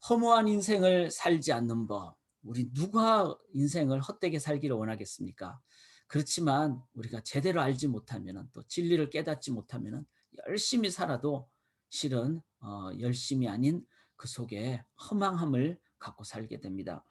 허무한 인생을 살지 않는 법. 우리 누가 인생을 헛되게 살기를 원하겠습니까? 그렇지만 우리가 제대로 알지 못하면 또 진리를 깨닫지 못하면 열심히 살아도 실은 열심이 아닌 그 속에 허망함을 갖고 살게 됩니다.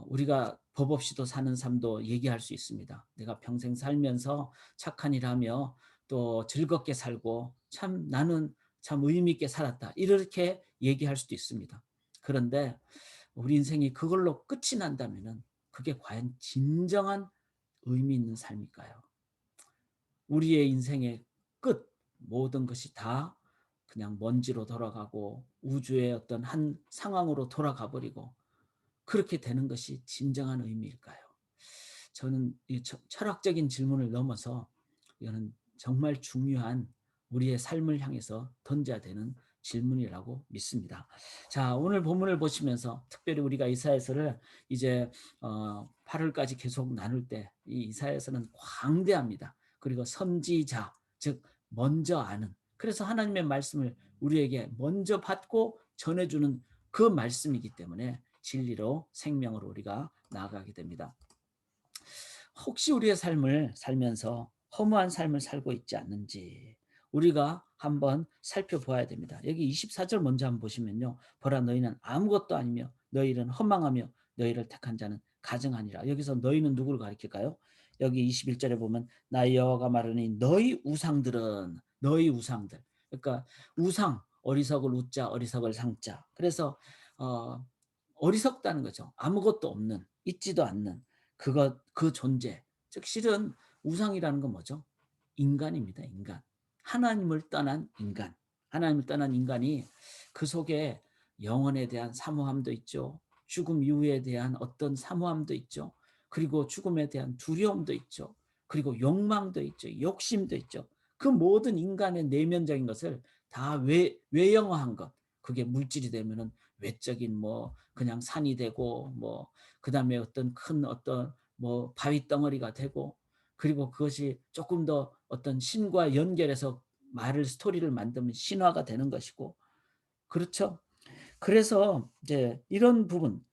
우리가 법 없이도 사는 삶도 얘기할 수 있습니다. 내가 평생 살면서 착한 일 하며 또 즐겁게 살고 참 나는 참 의미 있게 살았다. 이렇게 얘기할 수도 있습니다. 그런데 우리 인생이 그걸로 끝이 난다면은 그게 과연 진정한 의미 있는 삶일까요? 우리의 인생의 끝, 모든 것이 다 그냥 먼지로 돌아가고 우주의 어떤 한 상황으로 돌아가 버리고 그렇게 되는 것이 진정한 의미일까요? 저는 이 철학적인 질문을 넘어서 이거는 정말 중요한 우리의 삶을 향해서 던져야 되는 질문이라고 믿습니다. 자, 오늘 본문을 보시면서 특별히 우리가 이사야서를 이제 8월까지 계속 나눌 때 이 이사야서는 광대합니다. 그리고 선지자, 즉 먼저 아는, 그래서 하나님의 말씀을 우리에게 먼저 받고 전해주는 그 말씀이기 때문에 진리로 생명으로 우리가 나아가게 됩니다. 혹시 우리의 삶을 살면서 허무한 삶을 살고 있지 않는지 우리가 한번 살펴보아야 됩니다. 여기 24절 먼저 한번 보시면요. 보라, 너희는 아무것도 아니며 너희는 허망하며 너희를 택한 자는 가증하니라. 여기서 너희는 누구를 가리킬까요? 여기 21절에 보면 나 여호와가 말하니 너희 우상들. 그러니까 우상, 어리석을 우자 어리석을 상자. 그래서 어, 어리석다는 거죠. 아무것도 없는, 있지도 않는 그 존재. 즉 실은 우상이라는 건 뭐죠? 인간입니다. 인간. 하나님을 떠난 인간. 하나님을 떠난 인간이 그 속에 영혼에 대한 사모함도 있죠. 죽음 이후에 대한 어떤 사모함도 있죠. 그리고 죽음에 대한 두려움도 있죠. 그리고 욕망도 있죠. 욕심도 있죠. 그 모든 인간의 내면적인 것을 다 외형화한 것. 그게 물질이 되면은 외적인 뭐 그냥 산이 되고 뭐 그다음에 어떤 큰 어떤 뭐 바위 덩어리가 되고 그리고 그것이 조금 더 어떤 신과 연결해서 말을 스토리를 만들면 신화가 되는 것이고 그렇죠. 그래서 이제 이런 부분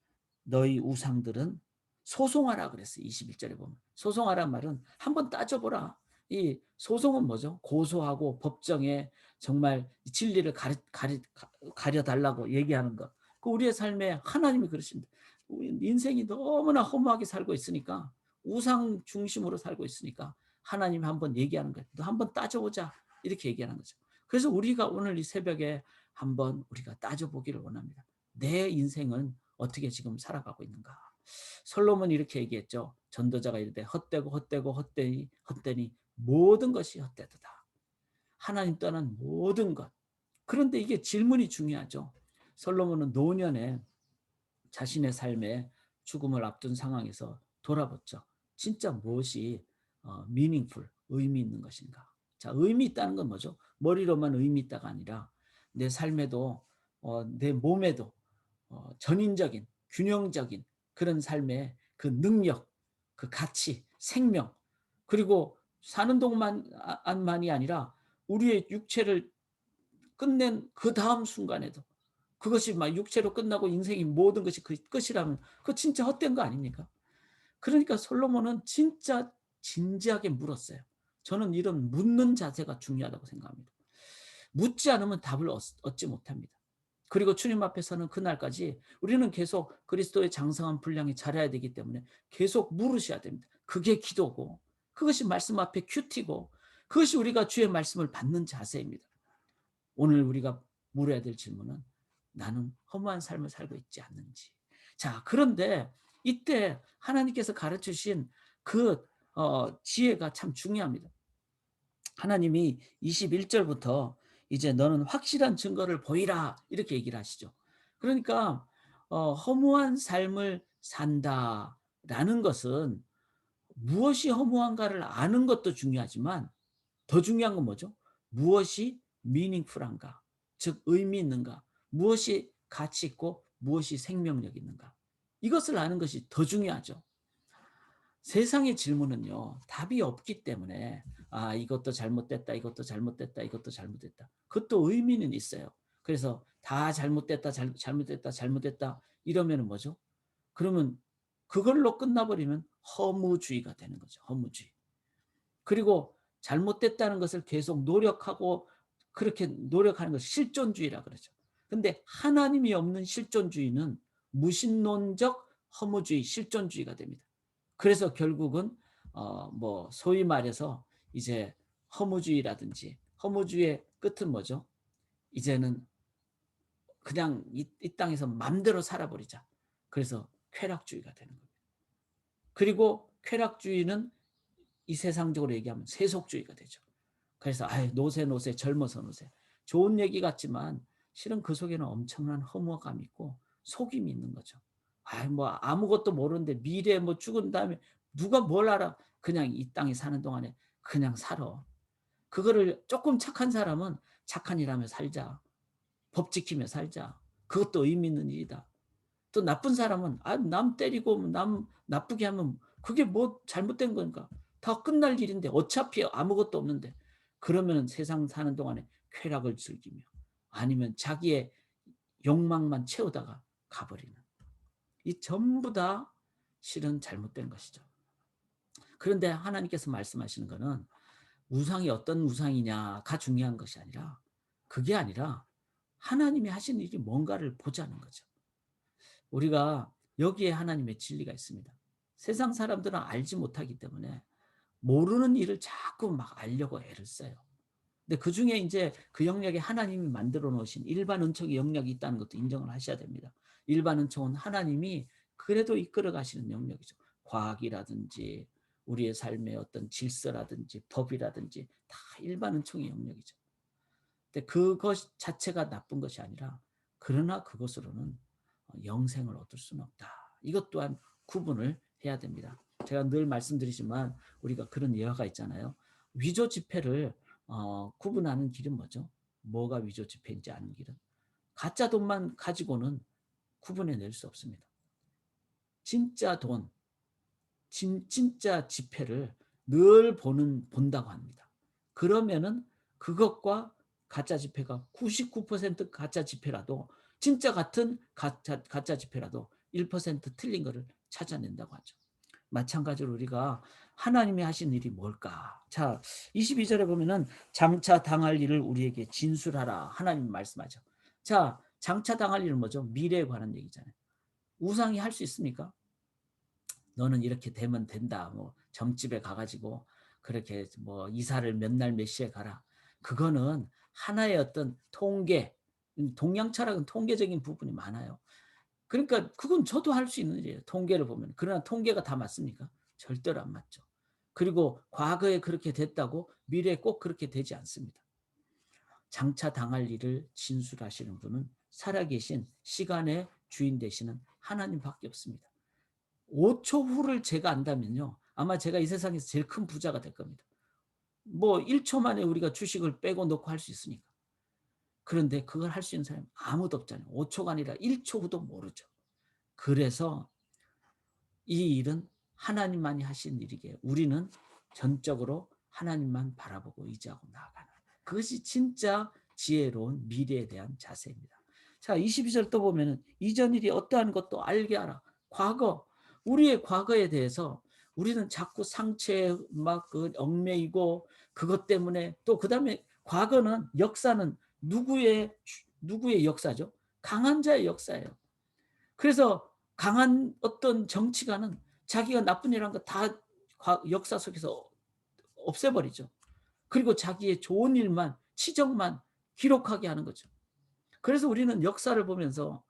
너희 우상들은 소송하라 그랬어요. 21절에 보면. 소송하란 말은 한번 따져보라. 이 소송은 뭐죠? 고소하고 법정에 정말 진리를 가려달라고 얘기하는 것. 그 우리의 삶에 하나님이 그러십니다. 인생이 너무나 허무하게 살고 있으니까 우상 중심으로 살고 있으니까 하나님이 한번 얘기하는 거예요. 너 한번 따져보자. 이렇게 얘기하는 거죠. 그래서 우리가 오늘 이 새벽에 한번 우리가 따져보기를 원합니다. 내 인생은 어떻게 지금 살아가고 있는가? 솔로몬이 이렇게 얘기했죠. 전도자가 이르되 헛되니 모든 것이 헛되도다. 하나님 떠난 모든 것. 그런데 이게 질문이 중요하죠. 솔로몬은 노년에 자신의 삶에 죽음을 앞둔 상황에서 돌아봤죠. 진짜 무엇이 meaningful, 의미 있는 것인가? 자, 의미 있다는 건 뭐죠? 머리로만 의미 있다가 아니라 내 삶에도 내 몸에도 전인적인, 균형적인 그런 삶의 그 능력, 그 가치, 생명, 그리고 사는 동안만이 아니라 우리의 육체를 끝낸 그 다음 순간에도 그것이 막 육체로 끝나고 인생이 모든 것이 그 끝이라면 그거 진짜 헛된 거 아닙니까? 그러니까 솔로몬은 진짜 진지하게 물었어요. 저는 이런 묻는 자세가 중요하다고 생각합니다. 묻지 않으면 답을 얻지 못합니다. 그리고 주님 앞에서는 그날까지 우리는 계속 그리스도의 장성한 분량이 자라야 되기 때문에 계속 물으셔야 됩니다. 그게 기도고 그것이 말씀 앞에 큐티고 그것이 우리가 주의 말씀을 받는 자세입니다. 오늘 우리가 물어야 될 질문은 나는 허무한 삶을 살고 있지 않는지. 자, 그런데 이때 하나님께서 가르쳐 주신 그 지혜가 참 중요합니다. 하나님이 21절부터 이제 너는 확실한 증거를 보이라 이렇게 얘기를 하시죠. 그러니까 허무한 삶을 산다라는 것은 무엇이 허무한가를 아는 것도 중요하지만 더 중요한 건 뭐죠? 무엇이 meaningful한가? 즉 의미 있는가? 무엇이 가치 있고 무엇이 생명력 있는가? 이것을 아는 것이 더 중요하죠. 세상의 질문은요. 답이 없기 때문에 이것도 잘못됐다. 이것도 잘못됐다. 이것도 잘못됐다. 그것도 의미는 있어요. 그래서 다 잘못됐다, 잘못됐다, 잘못됐다 이러면은 뭐죠? 그러면 그걸로 끝나버리면 허무주의가 되는 거죠. 허무주의. 그리고 잘못됐다는 것을 계속 노력하고 그렇게 노력하는 것을 실존주의라 그러죠. 근데 하나님이 없는 실존주의는 무신론적 허무주의, 실존주의가 됩니다. 그래서 결국은 뭐 소위 말해서 이제 허무주의라든지 허무주의의 끝은 뭐죠? 이제는 그냥 이 땅에서 맘대로 살아버리자. 그래서 쾌락주의가 되는 겁니다. 그리고 쾌락주의는 이 세상적으로 얘기하면 세속주의가 되죠. 그래서 노세 노세 젊어서 노세. 좋은 얘기 같지만 실은 그 속에는 엄청난 허무감이 있고 속임이 있는 거죠. 뭐 아무것도 모르는데 미래에 뭐 죽은 다음에 누가 뭘 알아. 그냥 이 땅에 사는 동안에 그냥 살아. 그거를 조금 착한 사람은 착한 일 하며 살자. 법 지키며 살자. 그것도 의미 있는 일이다. 또 나쁜 사람은 남 때리고 남 나쁘게 하면 그게 뭐 잘못된 건가? 다 끝날 일인데 어차피 아무것도 없는데 그러면 세상 사는 동안에 쾌락을 즐기며 아니면 자기의 욕망만 채우다가 가버리는 이 전부 다 실은 잘못된 것이죠. 그런데 하나님께서 말씀하시는 것은 우상이 어떤 우상이냐가 중요한 것이 아니라 그게 아니라 하나님이 하신 일이 뭔가를 보자는 거죠. 우리가 여기에 하나님의 진리가 있습니다. 세상 사람들은 알지 못하기 때문에 모르는 일을 자꾸 막 알려고 애를 써요. 근데 그중에 이제 그 영역에 하나님이 만들어 놓으신 일반 은총의 영역이 있다는 것도 인정을 하셔야 됩니다. 일반 은총은 하나님이 그래도 이끌어 가시는 영역이죠. 과학이라든지 우리의 삶의 어떤 질서라든지 법이라든지 다 일반 은총의 영역이죠. 근데 그것 자체가 나쁜 것이 아니라 그러나 그것으로는 영생을 얻을 수는 없다. 이것 또한 구분을 해야 됩니다. 제가 늘 말씀드리지만 우리가 그런 예화가 있잖아요. 위조 지폐를 구분하는 길은 뭐죠? 뭐가 위조 지폐인지 아는 길은 가짜 돈만 가지고는 구분해낼 수 없습니다. 진짜 돈, 진짜 지폐를 늘 본다고 합니다. 그러면은 그것과 가짜 지폐가 99% 가짜 지폐라도 진짜 같은 가짜 지폐라도 1% 틀린 거를 찾아낸다고 하죠. 마찬가지로 우리가 하나님이 하신 일이 뭘까? 자, 22절에 보면은 장차 당할 일을 우리에게 진술하라. 하나님 말씀하죠. 자, 장차 당할 일은 뭐죠? 미래에 관한 얘기잖아요. 우상이 할 수 있습니까? 너는 이렇게 되면 된다. 뭐 점집에 가가지고 그렇게 뭐 이사를 몇 날 몇 시에 가라. 그거는 하나의 어떤 통계, 동양 철학은 통계적인 부분이 많아요. 그러니까 그건 저도 할 수 있는 일이에요. 통계를 보면. 그러나 통계가 다 맞습니까? 절대로 안 맞죠. 그리고 과거에 그렇게 됐다고 미래에 꼭 그렇게 되지 않습니다. 장차 당할 일을 진술하시는 분은 살아계신 시간의 주인 되시는 하나님밖에 없습니다. 5초 후를 제가 안다면요. 아마 제가 이 세상에서 제일 큰 부자가 될 겁니다. 뭐 1초 만에 우리가 주식을 빼고 넣고 할 수 있으니까. 그런데 그걸 할 수 있는 사람이 아무도 없잖아요. 5초가 아니라 1초 후도 모르죠. 그래서 이 일은 하나님만이 하신 일이기에 우리는 전적으로 하나님만 바라보고 의지하고 나아가는 그것이 진짜 지혜로운 미래에 대한 자세입니다. 자, 22절 또 보면은 이전 일이 어떠한 것도 알게 하라. 과거, 우리의 과거에 대해서 우리는 자꾸 상처에 막 얽매이고 그것 때문에 또 그다음에 과거는 역사는 누구의 역사죠? 강한 자의 역사예요. 그래서 강한 어떤 정치가는 자기가 나쁜 일 한 거 다 역사 속에서 없애버리죠. 그리고 자기의 좋은 일만, 치적만 기록하게 하는 거죠. 그래서 우리는 역사를 보면서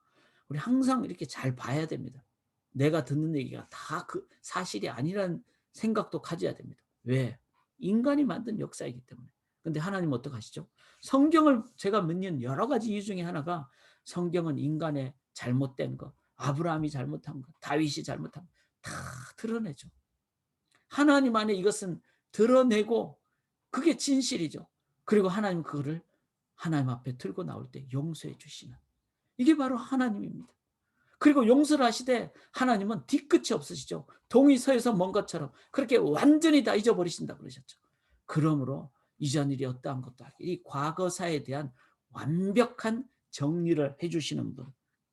우리 항상 이렇게 잘 봐야 됩니다. 내가 듣는 얘기가 다 그 사실이 아니라는 생각도 가져야 됩니다. 왜? 인간이 만든 역사이기 때문에. 근데 하나님은 어떡하시죠? 성경을 제가 믿는 여러 가지 이유 중에 하나가 성경은 인간의 잘못된 거, 아브라함이 잘못한 거, 다윗이 잘못한 거 다 드러내죠. 하나님 안에 이것은 드러내고 그게 진실이죠. 그리고 하나님 그거를 하나님 앞에 들고 나올 때 용서해 주시는 이게 바로 하나님입니다. 그리고 용서를 하시되 하나님은 뒤끝이 없으시죠. 동이 서에서 먼 것처럼 그렇게 완전히 다 잊어버리신다 그러셨죠. 그러므로 이전 일이 어떠한 것도 아니고 이 과거사에 대한 완벽한 정리를 해주시는 분,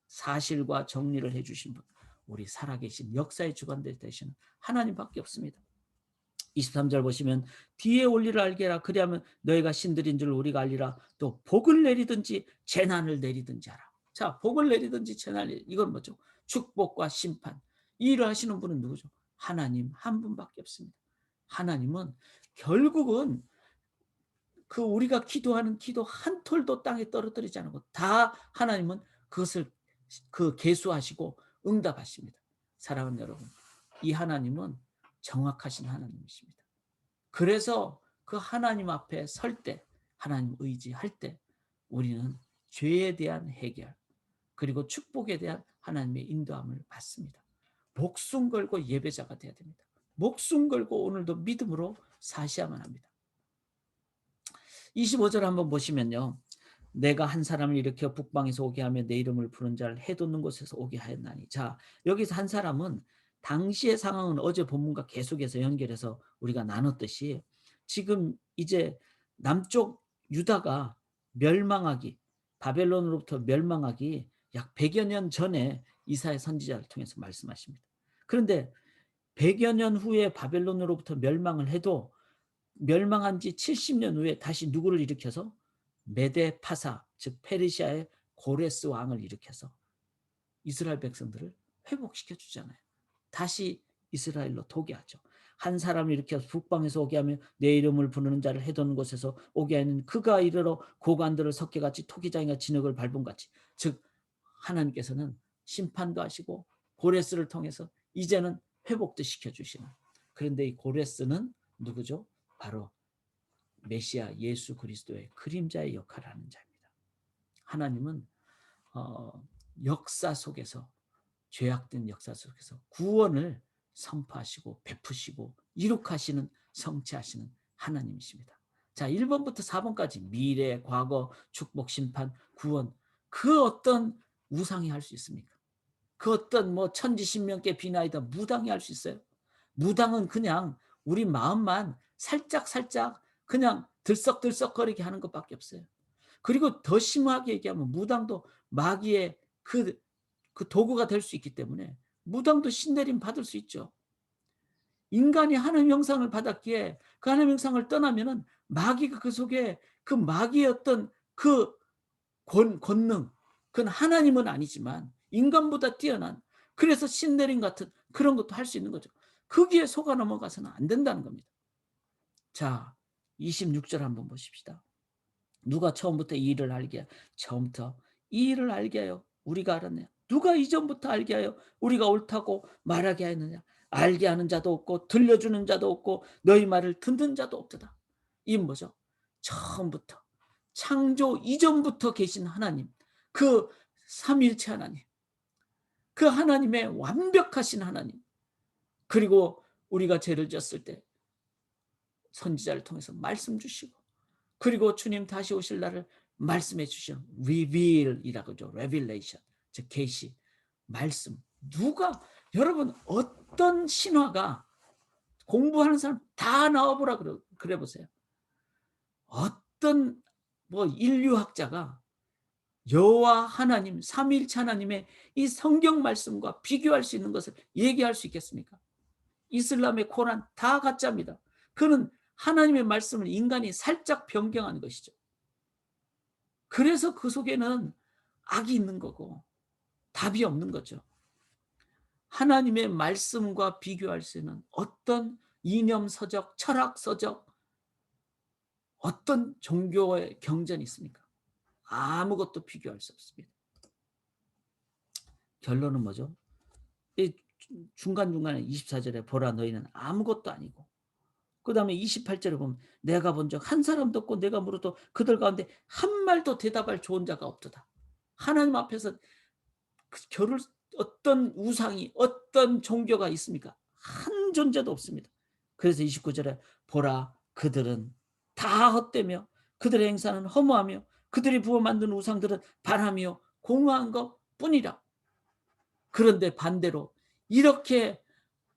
사실과 정리를 해주신 분, 우리 살아계신 역사의 주관대 되시는 하나님밖에 없습니다. 23절 보시면 뒤에 올 일을 알게 하라. 그리하면 너희가 신들인 줄 우리가 알리라. 또 복을 내리든지 재난을 내리든지 하라. 자, 복을 내리든지 재난을 내리든지, 이건 뭐죠? 축복과 심판. 이 일을 하시는 분은 누구죠? 하나님 한 분밖에 없습니다. 하나님은 결국은 그 우리가 기도하는 기도 한 톨도 땅에 떨어뜨리지 않고 다 하나님은 그것을 계수하시고 응답하십니다. 사랑하는 여러분, 이 하나님은 정확하신 하나님이십니다. 그래서 그 하나님 앞에 설 때, 하나님 의지할 때 우리는 죄에 대한 해결, 그리고 축복에 대한 하나님의 인도함을 받습니다. 목숨 걸고 예배자가 되어야 됩니다. 목숨 걸고 오늘도 믿음으로 사셔야만 합니다. 25절 한번 보시면요. 내가 한 사람을 일으켜 북방에서 오게 하며 내 이름을 부른 자를 해돋는 곳에서 오게 하였나니. 자, 여기서 한 사람은 당시의 상황은 어제 본문과 계속해서 연결해서 우리가 나눴듯이 지금 이제 남쪽 유다가 멸망하기, 바벨론으로부터 멸망하기 약 100여 년 전에 이사야 선지자를 통해서 말씀하십니다. 그런데 100여 년 후에 바벨론으로부터 멸망을 해도 멸망한 지 70년 후에 다시 누구를 일으켜서 메데 파사, 즉 페르시아의 고레스 왕을 일으켜서 이스라엘 백성들을 회복시켜 주잖아요. 다시 이스라엘로 도개하죠. 한 사람을 일으켜서 북방에서 오게 하며 내 이름을 부르는 자를 해도는 곳에서 오게 하는 그가 이르러 고관들을 석회같이 토기장이가 진흙을 밟은 같이, 즉 하나님께서는 심판도 하시고 고레스를 통해서 이제는 회복도 시켜주시는. 그런데 이 고레스는 누구죠? 바로 메시아 예수 그리스도의 그림자의 역할을 하는 자입니다. 하나님은 역사 속에서, 죄악된 역사 속에서 구원을 선포하시고 베푸시고 이룩하시는, 성취하시는 하나님이십니다. 자, 1번부터 4번까지 미래, 과거, 축복, 심판, 구원, 그 어떤 우상이 할 수 있습니까? 그 어떤 뭐 천지신명께 비나이다 무당이 할 수 있어요? 무당은 그냥 우리 마음만 살짝 그냥 들썩들썩거리게 하는 것밖에 없어요. 그리고 더 심하게 얘기하면 무당도 마귀의 그 도구가 될 수 있기 때문에 무당도 신내림 받을 수 있죠. 인간이 하나님 형상을 받았기에 그 하나님 형상을 떠나면은 마귀가 그 속에 그 마귀의 어떤 그 권능, 그건 하나님은 아니지만 인간보다 뛰어난, 그래서 신내림 같은 그런 것도 할 수 있는 거죠. 거기에 속아 넘어가서는 안 된다는 겁니다. 자, 26절 한번 보십시다. 누가 처음부터 이 일을 알게 하여, 처음부터 이 일을 알게 하여 우리가 알았네요. 누가 이전부터 알게 하여 우리가 옳다고 말하게 하였느냐. 알게 하는 자도 없고 들려주는 자도 없고 너희 말을 듣는 자도 없도다. 이 뭐죠? 처음부터, 창조 이전부터 계신 하나님, 그 삼위일체 하나님, 그 하나님의 완벽하신 하나님, 그리고 우리가 죄를 졌을 때 선지자를 통해서 말씀 주시고, 그리고 주님 다시 오실 날을 말씀해 주시는 reveal이라고 하죠. revelation, 즉 계시, 말씀. 누가, 여러분 어떤 신화가, 공부하는 사람 다 나와보라 그래 보세요. 어떤 뭐 인류학자가 여호와 하나님, 삼위일체 하나님의 이 성경 말씀과 비교할 수 있는 것을 얘기할 수 있겠습니까? 이슬람의 코란 다 가짜입니다. 그는 하나님의 말씀을 인간이 살짝 변경한 것이죠. 그래서 그 속에는 악이 있는 거고 답이 없는 거죠. 하나님의 말씀과 비교할 수 있는 어떤 이념서적, 철학서적, 어떤 종교의 경전이 있습니까? 아무것도 비교할 수 없습니다. 결론은 뭐죠? 이 중간중간에 24절에 보라 너희는 아무것도 아니고, 그 다음에 28절에 보면 내가 본 적 한 사람도 없고 내가 물어도 그들 가운데 한 말도 대답할 좋은 자가 없도다. 하나님 앞에서 결을 어떤 우상이, 어떤 종교가 있습니까? 한 존재도 없습니다. 그래서 29절에 보라 그들은 다 헛되며 그들의 행사는 허무하며 그들이 부어 만든 우상들은 바람이요 공허한 것뿐이라. 그런데 반대로 이렇게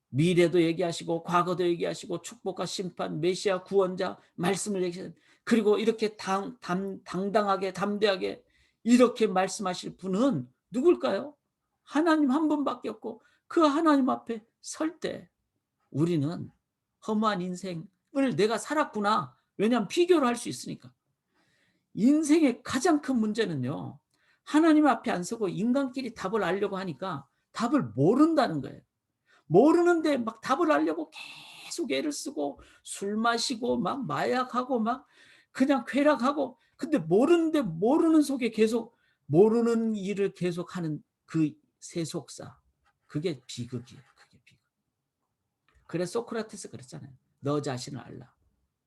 미래도 얘기하시고 과거도 얘기하시고 축복과 심판, 메시아 구원자 말씀을 얘기하시는, 그리고 이렇게 당당하게 담대하게 이렇게 말씀하실 분은 누굴까요? 하나님 한 분밖에 없고 그 하나님 앞에 설 때 우리는 허무한 인생을 내가 살았구나. 왜냐하면 비교를 할 수 있으니까. 인생의 가장 큰 문제는요. 하나님 앞에 안 서고 인간끼리 답을 알려고 하니까 답을 모른다는 거예요. 모르는데 막 답을 알려고 계속 애를 쓰고 술 마시고 막 마약하고 막 그냥 쾌락하고, 근데 모르는데 모르는 속에 계속 모르는 일을 계속하는 그 세속사. 그게 비극이에요. 그게 비극. 그래서 소크라테스 그랬잖아요. 너 자신을 알라.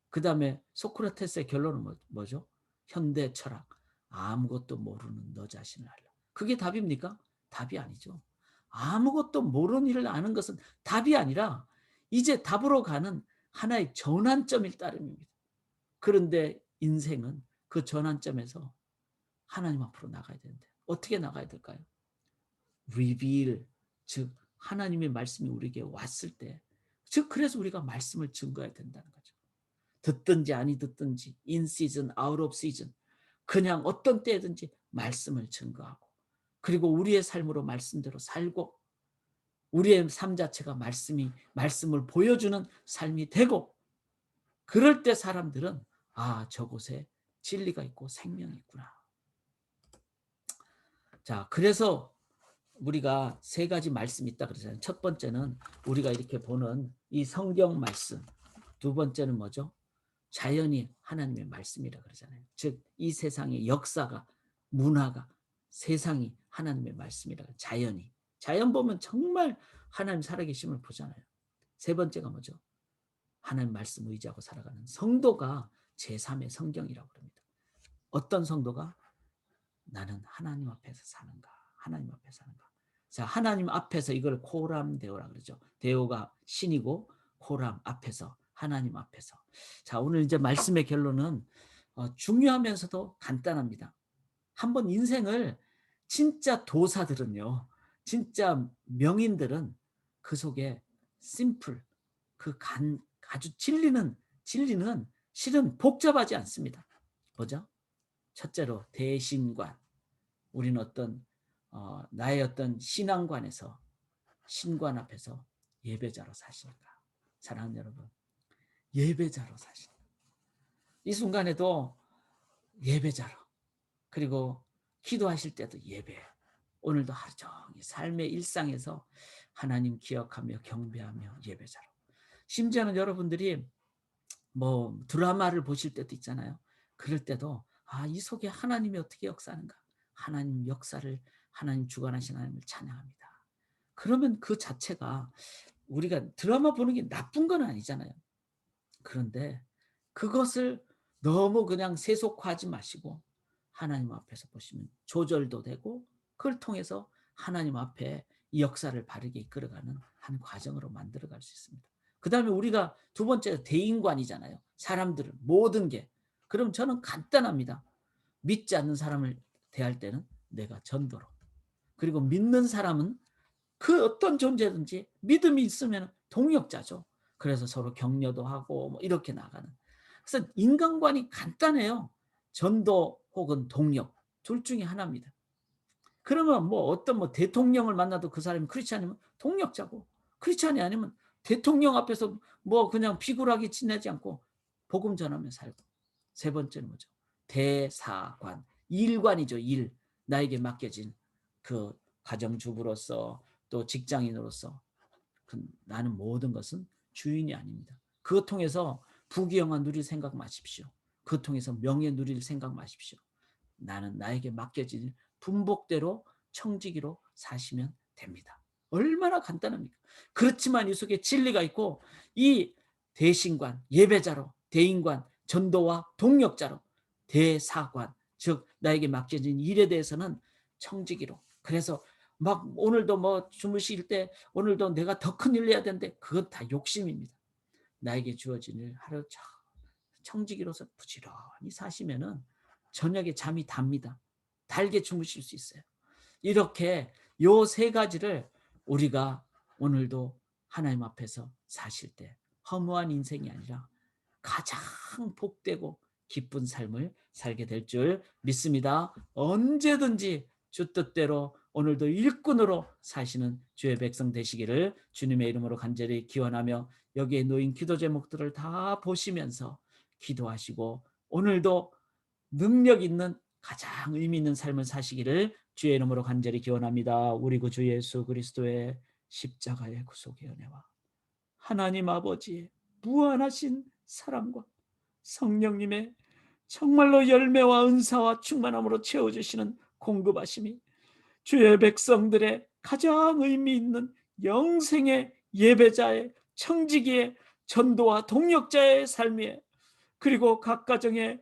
그다음에 소크라테스의 결론은 뭐죠? 현대 철학. 아무것도 모르는 너 자신을 알라. 그게 답입니까? 답이 아니죠. 아무것도 모르는 일을 아는 것은 답이 아니라 이제 답으로 가는 하나의 전환점일 따름입니다. 그런데 인생은 그 전환점에서 하나님 앞으로 나가야 되는데 어떻게 나가야 될까요? reveal, 즉 하나님의 말씀이 우리에게 왔을 때, 즉 그래서 우리가 말씀을 증거해야 된다는 거죠. 듣든지 아니 듣든지, in season, out of season, 그냥 어떤 때든지 말씀을 증거하고, 그리고 우리의 삶으로 말씀대로 살고, 우리의 삶 자체가 말씀을 보여주는 삶이 되고, 그럴 때 사람들은 아, 저곳에 진리가 있고 생명이 있구나. 자, 그래서 우리가 세 가지 말씀이 있다 그러잖아요. 첫 번째는 우리가 이렇게 보는 이 성경 말씀. 두 번째는 뭐죠? 자연이 하나님의 말씀이라 그러잖아요. 즉 이 세상의 역사가, 문화가, 세상이 하나님의 말씀이라. 자연 보면 정말 하나님 살아계심을 보잖아요. 세 번째가 뭐죠? 하나님 말씀 의지하고 살아가는 성도가 제3의 성경이라고 합니다. 어떤 성도가? 나는 하나님 앞에서 사는가? 하나님 앞에 사는가? 자, 하나님 앞에서 이걸 코람 데오라 그러죠. 데오가 신이고 코람 앞에서, 하나님 앞에서. 자, 오늘 이제 말씀의 결론은 중요하면서도 간단합니다. 한번 인생을, 진짜 도사들은요, 진짜 명인들은 그 속에 심플, 아주 진리는 실은 복잡하지 않습니다. 뭐죠? 첫째로 대신관. 우리는 나의 어떤 신앙관에서, 신관 앞에서 예배자로 사시니까. 사랑하는 여러분, 예배자로 사시니까. 이 순간에도 예배자로, 그리고 기도하실 때도 예배. 오늘도 하루 종일 삶의 일상에서 하나님 기억하며 경배하며 예배자로. 심지어는 여러분들이 뭐 드라마를 보실 때도 있잖아요. 그럴 때도 이 속에 하나님이 어떻게 역사하는가. 하나님 역사를, 하나님 주관하신 하나님을 찬양합니다. 그러면 그 자체가, 우리가 드라마 보는 게 나쁜 건 아니잖아요. 그런데 그것을 너무 그냥 세속화하지 마시고 하나님 앞에서 보시면 조절도 되고, 그걸 통해서 하나님 앞에 이 역사를 바르게 이끌어가는 한 과정으로 만들어갈 수 있습니다. 그 다음에 우리가 두 번째가 대인관이잖아요. 사람들은 모든 게. 그럼 저는 간단합니다. 믿지 않는 사람을 대할 때는 내가 전도로, 그리고 믿는 사람은 그 어떤 존재든지 믿음이 있으면 동역자죠. 그래서 서로 격려도 하고 뭐 이렇게 나가는. 그래서 인간관이 간단해요. 전도 혹은 동역, 둘 중에 하나입니다. 그러면 뭐 어떤 대통령을 만나도 그 사람이 크리스찬이면 동역자고, 크리스찬이 아니면 대통령 앞에서 뭐 그냥 비굴하게 지내지 않고 복음 전하며 살고. 세 번째는 뭐죠? 대사관, 일관이죠. 일. 나에게 맡겨진 그 가정주부로서, 또 직장인으로서 나는 모든 것은 주인이 아닙니다. 그것 통해서 부귀영화 누릴 생각 마십시오. 그것 통해서 명예 누릴 생각 마십시오. 나는 나에게 맡겨진 분복대로 청지기로 사시면 됩니다. 얼마나 간단합니까? 그렇지만 이 속에 진리가 있고, 이 대신관, 예배자로, 대인관, 전도와 동역자로, 대사관, 즉 나에게 맡겨진 일에 대해서는 청지기로. 그래서 막 오늘도 뭐 주무실 때 오늘도 내가 더 큰 일 해야 되는데, 그것 다 욕심입니다. 나에게 주어진 일 하루 청지기로서 부지런히 사시면은 저녁에 잠이 답니다. 달게 주무실 수 있어요. 이렇게 요 세 가지를 우리가 오늘도 하나님 앞에서 사실 때 허무한 인생이 아니라 가장 복되고 기쁜 삶을 살게 될 줄 믿습니다. 언제든지 주 뜻대로 오늘도 일꾼으로 사시는 주의 백성 되시기를 주님의 이름으로 간절히 기원하며, 여기에 놓인 기도 제목들을 다 보시면서 기도하시고 오늘도 능력 있는 가장 의미 있는 삶을 사시기를 주의 이름으로 간절히 기원합니다. 우리 구주 예수 그리스도의 십자가의 구속의 은혜와 하나님 아버지의 무한하신 사랑과 성령님의 정말로 열매와 은사와 충만함으로 채워주시는 공급하심이 주의 백성들의 가장 의미 있는 영생의 예배자의, 청지기의, 전도와 동역자의 삶에, 그리고 각 가정의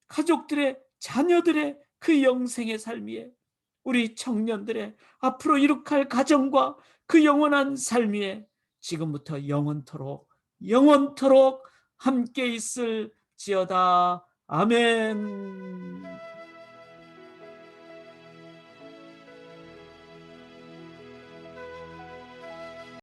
가족들의, 자녀들의 그 영생의 삶에, 우리 청년들의 앞으로 이룩할 가정과 그 영원한 삶 위에 지금부터 영원토록 함께 있을지어다. 아멘.